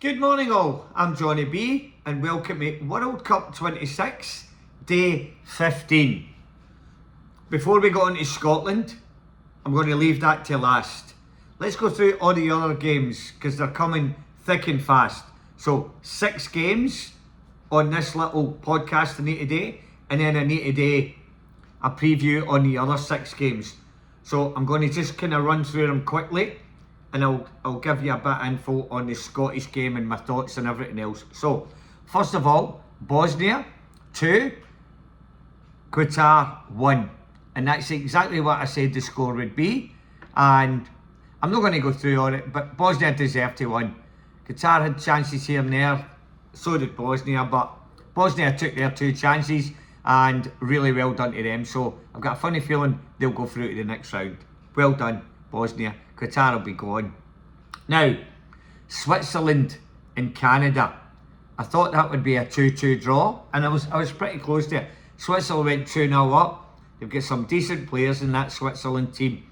Good morning all, I'm Johnny B and welcome to World Cup 26, day 15. Before we go on to Scotland, I'm going to leave that to last. Let's go through all the other games because they're coming thick and fast. So 6 games on this little podcast I need today, and then I need to do a preview on the other 6 games. So I'm going to just kind of run through them quickly, and I'll give you a bit of info on the Scottish game and my thoughts and everything else. So, first of all, Bosnia 2, Qatar 1. And that's exactly what I said the score would be. And I'm not going to go through all it, but Bosnia deserved to win. Qatar had chances here and there, so did Bosnia, but Bosnia took their 2 chances and really well done to them. So, I've got a funny feeling they'll go through to the next round. Well done, Bosnia. Qatar will be gone. Now, Switzerland and Canada. I thought that would be a 2-2 draw, and I was pretty close to it. Switzerland went 2-0 up. They've got some decent players in that Switzerland team.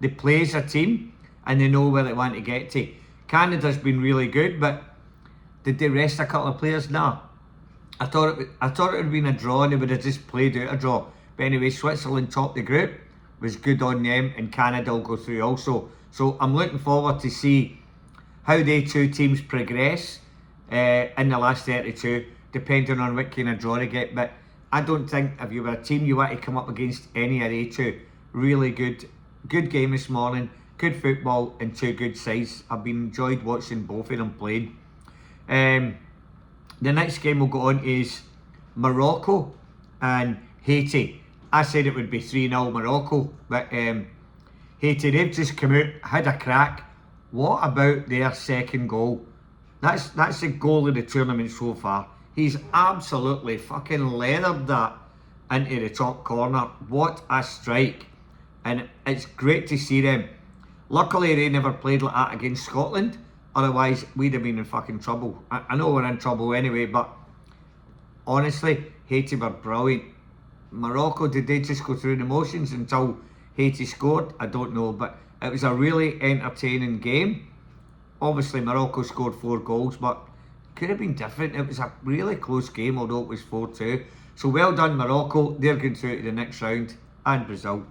They play as a team, and they know where they want to get to. Canada's been really good, but did they rest a couple of players? No. I thought it would have been a draw, and they would have just played out a draw. But anyway, Switzerland topped the group. Was good on them, and Canada will go through also. So I'm looking forward to see how they 2 teams progress in the last 32, depending on what kind of draw they get. But I don't think if you were a team you want to come up against any of they 2. Really good game this morning, good football and 2 good sides. I've been enjoyed watching both of them playing. The next game we'll go on is Morocco and Haiti. I said it would be 3-0 Morocco, but Haiti, they've just come out, had a crack. What about their second goal? That's the goal of the tournament so far. He's absolutely fucking leathered that into the top corner. What a strike. And it's great to see them. Luckily, they never played like that against Scotland. Otherwise, we'd have been in fucking trouble. I know we're in trouble anyway, but honestly, Haiti were brilliant. Morocco, did they just go through the motions until Haiti scored? I don't know, but it was a really entertaining game. Obviously, Morocco scored 4 goals, but could have been different. It was a really close game, although it was 4-2. So well done, Morocco. They're going through to the next round, and Brazil.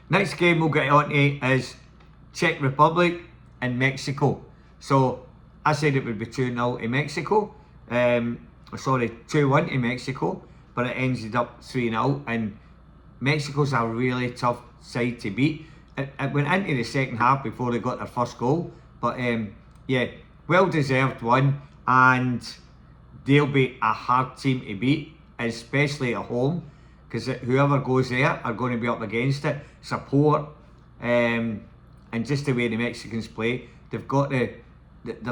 Next game we'll get on to is Czech Republic and Mexico. So I said it would be 2-0 to Mexico. 2-1 to Mexico. But it ended up 3-0, and Mexico's a really tough side to beat. It went into the second half before they got their first goal, but yeah, well deserved one, and they'll be a hard team to beat, especially at home, because whoever goes there are going to be up against it. Support, and just the way the Mexicans play, they're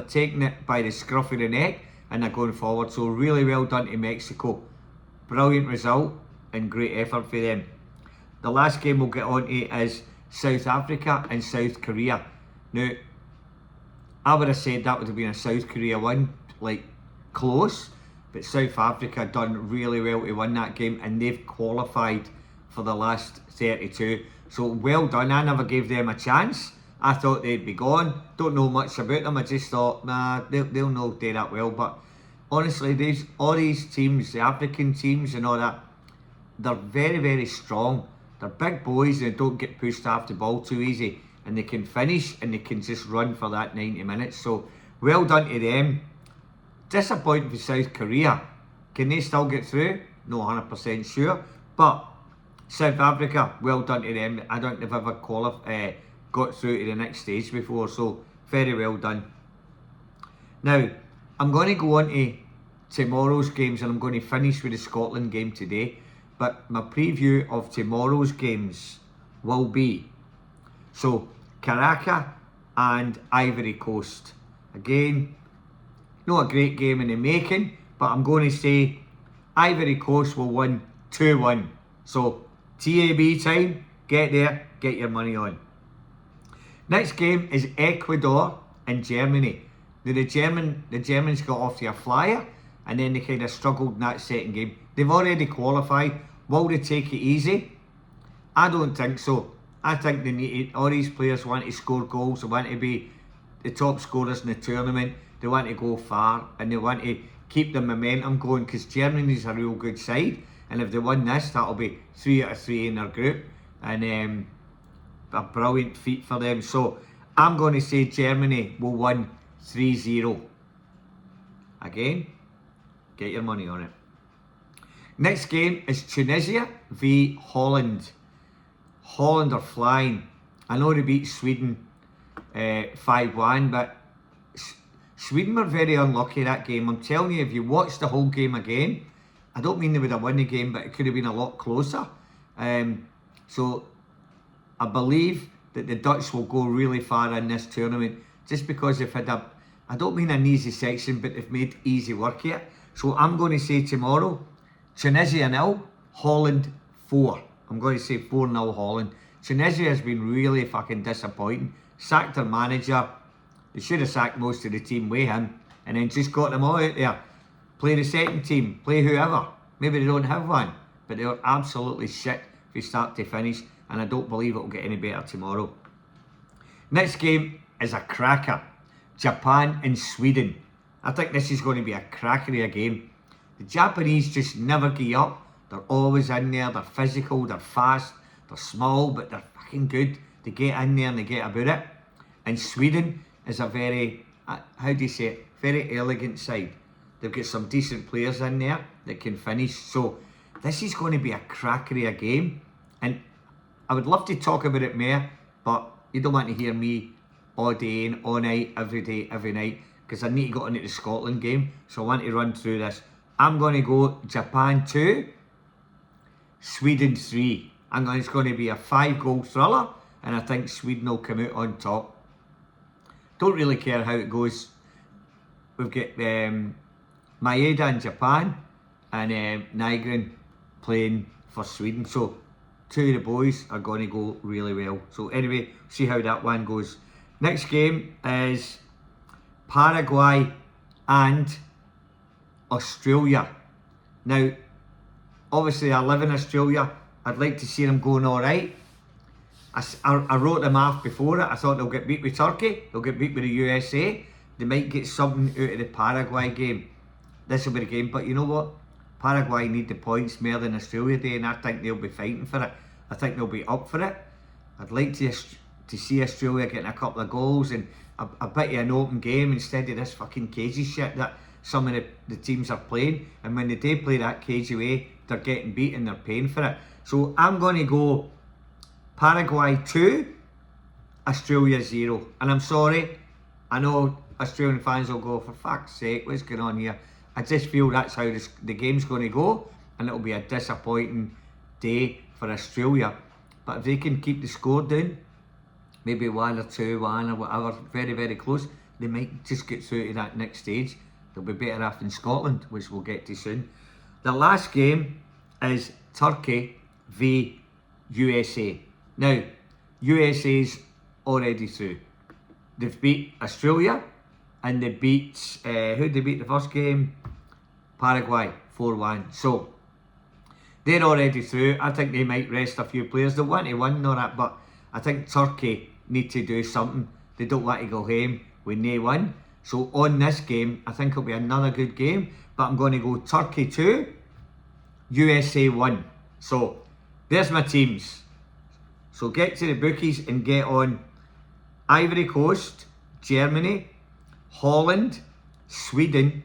taking it by the scruff of the neck, and they're going forward. So really well done to Mexico. Brilliant result and great effort for them. The last game we'll get on to is South Africa and South Korea. Now, I would have said that would have been a South Korea win, like close, but South Africa done really well to win that game, and they've qualified for the last 32. So well done. I never gave them a chance. I thought they'd be gone. Don't know much about them. I just thought, nah, they'll not do that well, but honestly, all these teams, the African teams and all that, they're very, very strong. They're big boys and they don't get pushed off the ball too easy. And they can finish and they can just run for that 90 minutes. So, well done to them. Disappointing for South Korea. Can they still get through? No 100% sure. But South Africa, well done to them. I don't think they've ever got through to the next stage before. So, very well done. Now, I'm going to go on to tomorrow's games, and I'm going to finish with the Scotland game today. But my preview of tomorrow's games will be, so, Caracas and Ivory Coast. Again, not a great game in the making, but I'm going to say Ivory Coast will win 2-1. So, TAB time, get there, get your money on. Next game is Ecuador and Germany. Now the Germans got off to a flyer, and then they kind of struggled in that second game. They've already qualified. Will they take it easy? I don't think so. I think they need all these players want to score goals. They want to be the top scorers in the tournament. They want to go far and they want to keep the momentum going because Germany's a real good side. And if they win this, that'll be 3 out of 3 in their group. And a brilliant feat for them. So I'm going to say Germany will win 3-0. Again, get your money on it. Next game is Tunisia v Holland. Holland are flying. I know they beat Sweden 5-1, but Sweden were very unlucky that game. I'm telling you, if you watch the whole game again, I don't mean they would have won the game, but it could have been a lot closer. So I believe that the Dutch will go really far in this tournament just because they've had I don't mean an easy section, but they've made easy work here. So I'm going to say tomorrow, Tunisia 0, Holland 4. I'm going to say 4-0 Holland. Tunisia has been really fucking disappointing. Sacked their manager. They should have sacked most of the team with him and then just got them all out there. Play the second team, play whoever. Maybe they don't have one, but they're absolutely shit from start to finish, and I don't believe it'll get any better tomorrow. Next game is a cracker. Japan and Sweden. I think this is going to be a cracker of a game. The Japanese just never give up. They're always in there, they're physical, they're fast, they're small, but they're fucking good. They get in there and they get about it. And Sweden is a very, how do you say it, very elegant side. They've got some decent players in there that can finish. So this is going to be a cracker of a game. And I would love to talk about it more, but you don't want to hear me all day and all night, every day, every night, because I need to go into the Scotland game. So I want to run through this. I'm going to go Japan 2, Sweden 3. It's going to be a 5-goal thriller, and I think Sweden will come out on top. Don't really care how it goes. We've got Maeda in Japan and Nygren playing for Sweden. So 2 of the boys are going to go really well. So anyway, see how that one goes. Next game is Paraguay and Australia. Now, obviously I live in Australia. I'd like to see them going alright. I wrote them off before it. I thought they'll get beat with Turkey. They'll get beat with the USA. They might get something out of the Paraguay game. This will be the game. But you know what? Paraguay need the points more than Australia do, and I think they'll be fighting for it. I think they'll be up for it. I'd like to see Australia getting a couple of goals and a bit of an open game instead of this fucking cagey shit that some of the teams are playing. And when they do play that cagey way, they're getting beat and they're paying for it. So I'm going to go Paraguay 2, Australia 0. And I'm sorry, I know Australian fans will go, for fuck's sake, what's going on here? I just feel that's how the game's going to go, and it'll be a disappointing day for Australia. But if they can keep the score down, maybe 1 or 2-1 or whatever, very, very close, they might just get through to that next stage. They'll be better off in Scotland, which we'll get to soon. The last game is Turkey v USA. Now, USA's already through. They've beat Australia, and they beat, who did they beat the first game? Paraguay, 4-1. So, they're already through. I think they might rest a few players. They want to win and all that, but I think Turkey need to do something. They don't want to go home when they win. So on this game, I think it'll be another good game. But I'm going to go Turkey 2, USA 1. So there's my teams. So get to the bookies and get on Ivory Coast, Germany, Holland, Sweden,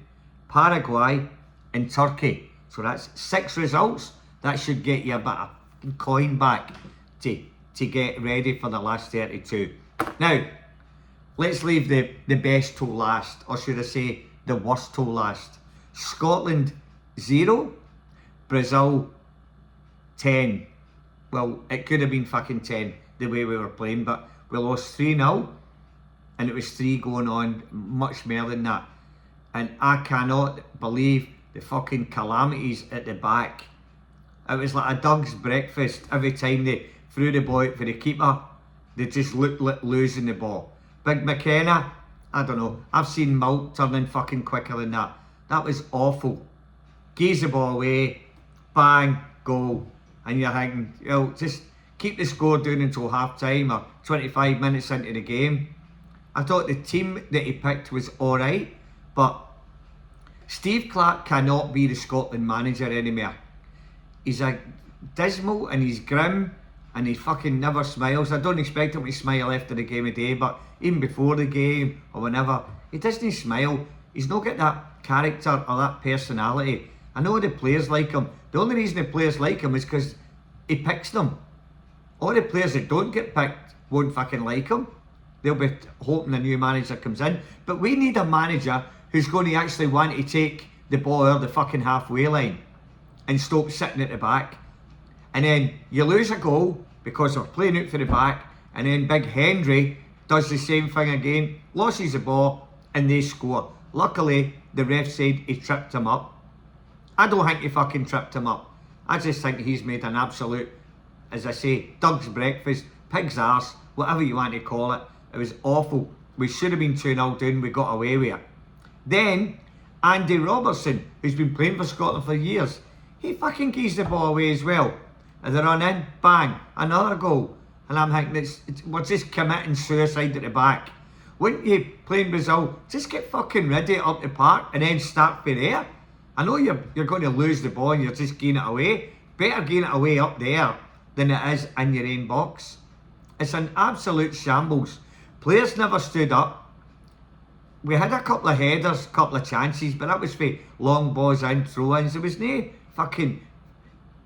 Paraguay and Turkey. So that's 6 results. That should get you a bit of coin back to get ready for the last 32. Now, let's leave the best till last, or should I say the worst till last. Scotland 0, Brazil 10. Well, it could have been fucking 10 the way we were playing, but we lost 3-0, and it was 3 going on, much more than that. And I cannot believe the fucking calamities at the back. It was like a dog's breakfast. Every time they threw the ball out for the keeper, they just looked like losing the ball. Big McKenna, I don't know. I've seen Milk turning fucking quicker than that. That was awful. Gives the ball away, bang, goal. And you're thinking, you know, just keep the score down until half time or 25 minutes into the game. I thought the team that he picked was alright, but Steve Clarke cannot be the Scotland manager anymore. He's a dismal and he's grim and he fucking never smiles. I don't expect him to smile after the game of day, but even before the game or whenever, he doesn't smile. He's not got that character or that personality. I know the players like him. The only reason the players like him is because he picks them. All the players that don't get picked won't fucking like him. They'll be hoping a new manager comes in. But we need a manager who's going to actually want to take the ball out of the fucking halfway line and stop sitting at the back. And then you lose a goal because we're playing out for the back, and then Big Henry does the same thing again, loses the ball, and they score. Luckily, the ref said he tripped him up. I don't think he fucking tripped him up. I just think he's made an absolute, as I say, Doug's breakfast, pig's arse, whatever you want to call it. It was awful. We should have been 2-0 down, we got away with it. Then, Andy Robertson, who's been playing for Scotland for years, he fucking gives the ball away as well. And they run in, bang, another goal. And I'm thinking, we're just committing suicide at the back. Wouldn't you, playing Brazil, just get fucking ready up the park and then start for there? I know you're going to lose the ball and you're just getting it away. Better gain it away up there than it is in your own box. It's an absolute shambles. Players never stood up. We had a couple of headers, couple of chances, but that was for long balls in, throw-ins. There was no fucking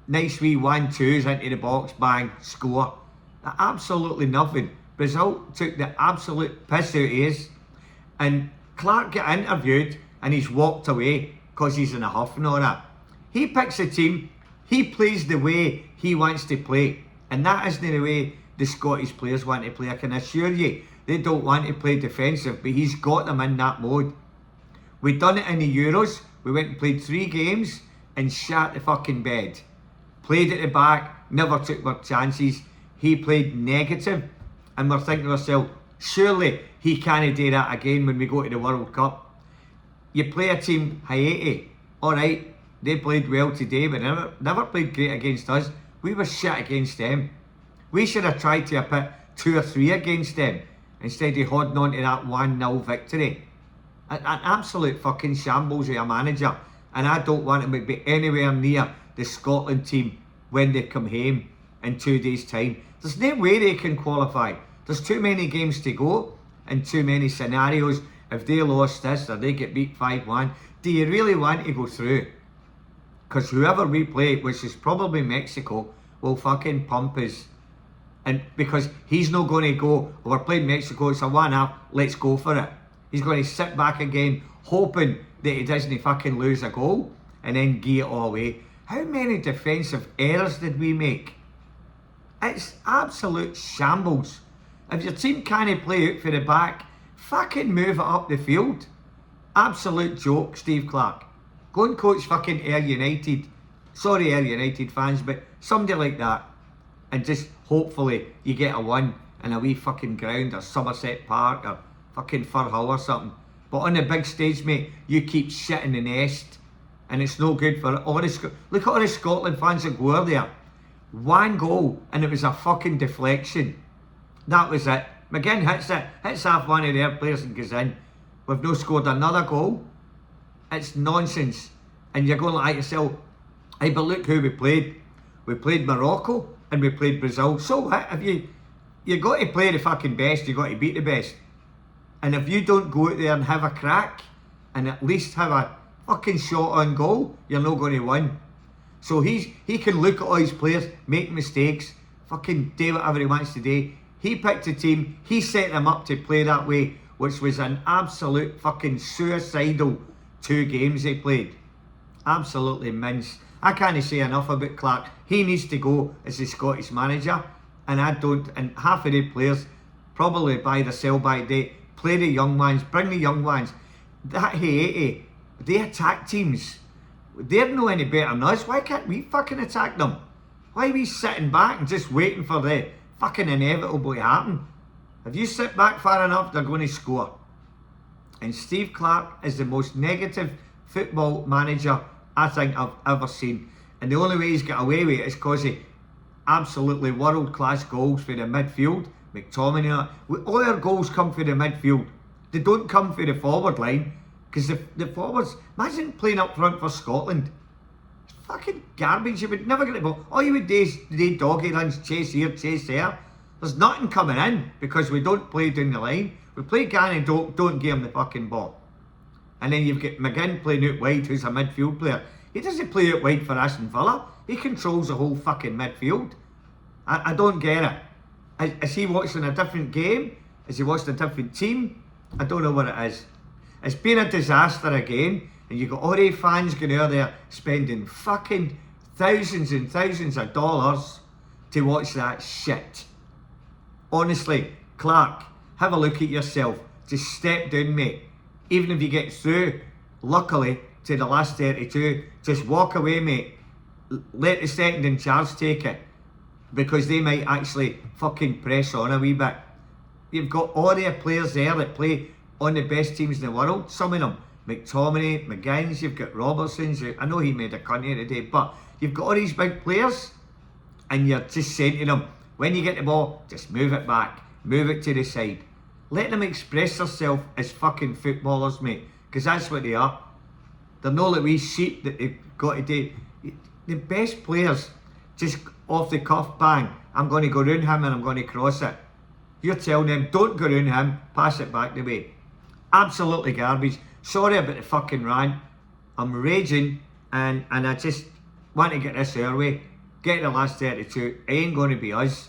nice wee 1-2s into the box, bang, score. Absolutely nothing. Brazil took the absolute piss out of his, and Clarke got interviewed and he's walked away because he's in a huff and all that. He picks a team, he plays the way he wants to play, and that isn't the way the Scottish players want to play. I can assure you, they don't want to play defensive, but he's got them in that mode. We done it in the Euros. We went and played 3 games and shat the fucking bed. Played at the back, never took our chances. He played negative, and we're thinking to ourselves, surely he can't do that again when we go to the World Cup. You play a team, Haiti, alright, they played well today, but never played great against us. We were shit against them. We should have tried to put 2 or 3 against them instead of holding on to that 1-0 victory. An absolute fucking shambles of a manager, and I don't want him to be anywhere near the Scotland team when they come home in 2 days' time. There's no way they can qualify. There's too many games to go and too many scenarios. If they lost this or they get beat 5-1, do you really want to go through? Because whoever we play, which is probably Mexico, will fucking pump us. And because he's not going to go, we're playing Mexico, it's a 1-0, let's go for it. He's going to sit back again, hoping that he doesn't fucking lose a goal and then give it all away. How many defensive errors did we make? It's absolute shambles. If your team can't play out for the back, fucking move it up the field. Absolute joke, Steve Clarke. Go and coach fucking Ayr United. Sorry, Ayr United fans, but somebody like that. And just hopefully you get a win in a wee fucking ground or Somerset Park or fucking Firhill or something. But on the big stage, mate, you keep shitting the nest. And it's no good for all the... Look at all the Scotland fans that go there. 1 goal and it was a fucking deflection. That was it. McGinn hits it, hits half one of their players and goes in. We've no scored another goal. It's nonsense. And you're going like yourself, hey, but look who we played. We played Morocco and we played Brazil. So what? If you got to play the fucking best, you got to beat the best. And if you don't go out there and have a crack and at least have a fucking shot on goal, you're not going to win. So he can look at all his players, make mistakes, fucking do whatever he wants to do. He picked a team, he set them up to play that way, which was an absolute fucking suicidal 2 games they played. Absolutely mince. I can't say enough about Clarke. He needs to go as the Scottish manager, and I don't. And half of the players, probably by the sell-by date, play the young ones, bring the young ones. That Haiti, they attack teams. They're no any better than us. Why can't we fucking attack them? Why are we sitting back and just waiting for the fucking inevitable to happen? If you sit back far enough, they're going to score. And Steve Clarke is the most negative football manager I think I've ever seen. And the only way he's got away with it is because he absolutely world-class goals for the midfield, McTominay. All their goals come from the midfield. They don't come from the forward line. Because the forwards, imagine playing up front for Scotland. It's fucking garbage. You would never get the ball. All you would do is do doggy runs, chase here, chase there. There's nothing coming in because we don't play down the line. We play Gannon, don't give him the fucking ball. And then you've got McGinn playing out wide, who's a midfield player. He doesn't play out wide for Aston Villa. He controls the whole fucking midfield. I don't get it. Is he watching a different game? Is he watching a different team? I don't know what it is. It's been a disaster again, and you've got all these fans going out there spending fucking thousands and thousands of dollars to watch that shit. Honestly, Clark, have a look at yourself. Just step down, mate. Even if you get through, luckily, to the last 32, just walk away, mate. Let the second in charge take it, because they might actually fucking press on a wee bit. You've got all the players there that play on the best teams in the world, some of them. McTominay, McGinns, you've got Robertsons. I know he made a cunt here today, but you've got all these big players, and you're just saying to them, when you get the ball, just move it back, move it to the side. Let them express themselves as fucking footballers, mate, because that's what they are. They're not like wee sheep that they've got to do. The best players, just off the cuff, bang, I'm going to go round him and I'm going to cross it. You're telling them, don't go round him, pass it back the way. Absolutely garbage. Sorry about the fucking rant. I'm raging and I just want to get this our way. Get the last 32. It ain't going to be us.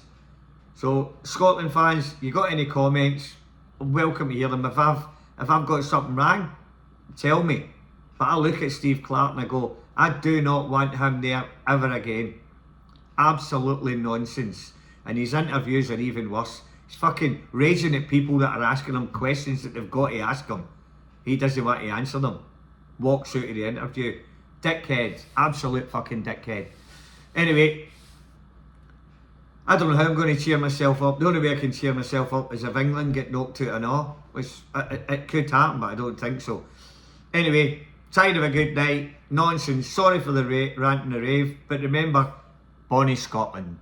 So, Scotland fans, you got any comments? I'm welcome to hear them. If I've got something wrong, tell me. But I look at Steve Clarke and I go, I do not want him there ever again. Absolutely nonsense. And his interviews are even worse. He's fucking raging at people that are asking him questions that they've got to ask him. He doesn't want to answer them. Walks out of the interview. Dickhead. Absolute fucking dickhead. Anyway, I don't know how I'm going to cheer myself up. The only way I can cheer myself up is if England get knocked out and all. Which it could happen, but I don't think so. Anyway, time of a good night. Nonsense. Sorry for the rant and the rave. But remember, Bonnie Scotland.